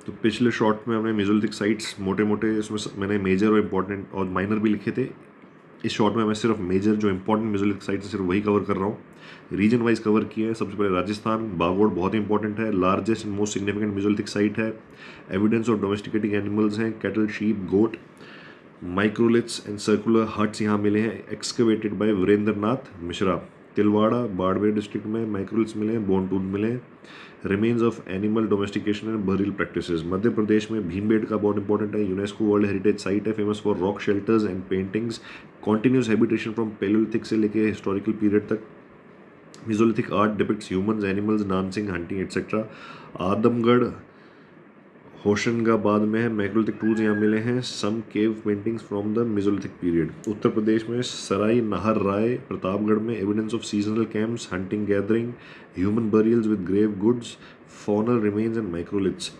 तो पिछले शॉर्ट में हमने मेसोलिथिक साइट्स मोटे मोटे इसमें मैंने मेजर और इंपॉर्टेंट और माइनर भी लिखे थे। इस शॉर्ट में मैं सिर्फ मेजर जो इंपॉर्टेंट मेसोलिथिक साइट्स है सिर्फ वही कवर कर रहा हूँ। रीजन वाइज कवर किए हैं। सबसे पहले राजस्थान, बागोड़ बहुत इंपॉर्टेंट है, largest and most significant mesolithic site है। एविडेंस ऑफ डोमेस्टिकेटिंग एनिमल्स हैं, cattle, sheep, goat. Microliths and circular huts यहाँ मिले हैं, excavated by Virendra Nath Mishra. Tilwara Barmer district में माइक्रोलिथ्स मिले हैं, बोन टूथ मिले हैं। Remains of animal domestication and burial practices, Madhya Pradesh में भीमबेटका बहुत इंपॉर्टेंट है, यूनेस्को वर्ल्ड हेरिटेज साइट है, famous for rock shelters and paintings, continuous habitation from Palaeolithic से लेके हिस्टोरिकल पीरियड तक। Mesolithic art depicts humans, animals, dancing, hunting etcetera. Adamgarh Hoshangabad में है, microlithic tools यहाँ मिले हैं, some cave paintings from the mesolithic period. Uttar Pradesh में सराय नाहर राय प्रतापगढ़ में evidence of seasonal camps, hunting, gathering, human burials with grave goods, faunal remains and microliths.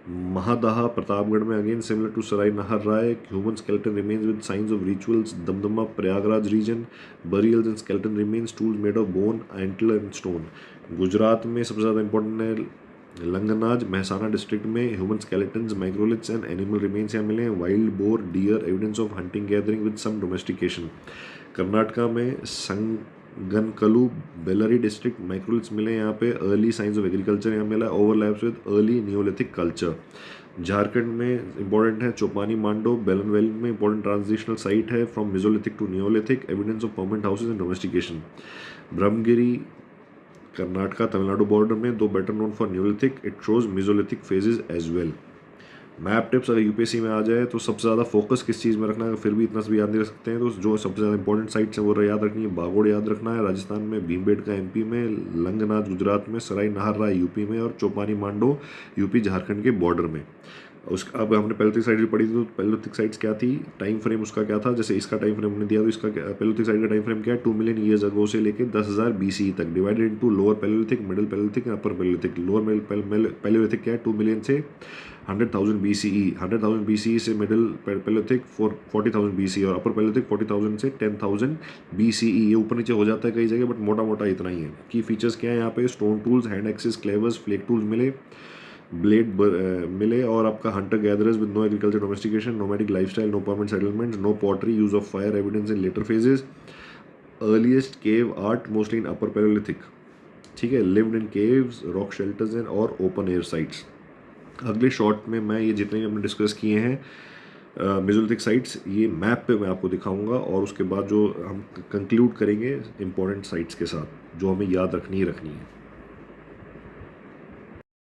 Mahadaha Pratapgarh में again similar to Sarai Nahar Rai, human skeleton remains with signs of rituals. Damdama Prayagraj region, burials and skeleton remains, tools made of bone, antler and stone. Gujarat में सबसे ज़्यादा important है Langhnaj Mehsana district में, human skeletons, microliths and animal remains यहाँ मिले हैं। Wild boar, deer, evidence of hunting gathering with some domestication. Karnataka में Sanganakallu Bellary district, microliths मिले यहाँ पे, अर्ली साइंस ऑफ एग्रीकल्चर यहाँ मिला, overlaps with early neolithic culture. Jharkhand में इंपॉर्टेंट है चौपानी मांडो, बेलन वैली में इंपॉर्टेंट ट्रांजिशनल साइट है from mesolithic to neolithic, evidence of permanent houses and domestication. Brahmagiri Karnataka Tamil Nadu border में, though better known for neolithic, it shows mesolithic phases as well. Map tips अगर UPSC में आ जाए तो सबसे ज़्यादा फोकस किस चीज़ में रखना है, फिर भी इतना से भी याद नहीं रख सकते हैं तो जो सबसे ज़्यादा इंपॉर्टेंट साइट्स हैं वो याद रखनी है। बागोड़ याद रखना है राजस्थान में, भीमबेटका एमपी में, लंगनाथ गुजरात में, सराय नाहर राय यूपी में और चौपानी मांडो यूपी झारखंड के बॉर्डर में। उसका अब हमने पेलोलिथिक साइट भी पढ़ी थी, तो पेलोलिथिक साइट्स क्या थी, टाइम फ्रेम उसका क्या था, जैसे इसका टाइम फ्रेम हमने दिया तो इसका पेलोलिथिक साइट का टाइम फ्रेम क्या है, 2 मिलियन ईयर्स अगो से लेके 10,000 BCE तक, divided into lower paleolithic, middle paleolithic, upper paleolithic. Lower paleolithic क्या है, 2 मिलियन से 100,000 BCE, 100,000 BCE से मिडिल पेलोलिथिक 40,000 BCE और अपर पेलोलिथिक 40,000 से 10,000 BCE। ये ऊपर नीचे हो जाता है कई जगह बट मोटा मोटा इतना ही है। की फीचर्स क्या है यहाँ पे, stone tools, hand axes, cleavers, flake tools मिले, ब्लेड मिले और आपका hunter gatherers with no agriculture domestication, nomadic lifestyle, no permanent settlements, no pottery, use of fire evidence in later phases. Earliest cave art mostly in upper paleolithic, ठीक है, lived in caves, rock shelters and और open air sites. अगले short में मैं ये जितने भी हमने डिस्कस किए हैं मेसोलिथिक साइट्स, ये मैप पे मैं आपको दिखाऊंगा और उसके बाद जो हम कंक्लूड करेंगे इंपॉर्टेंट साइट्स के साथ जो हमें याद रखनी ही रखनी है।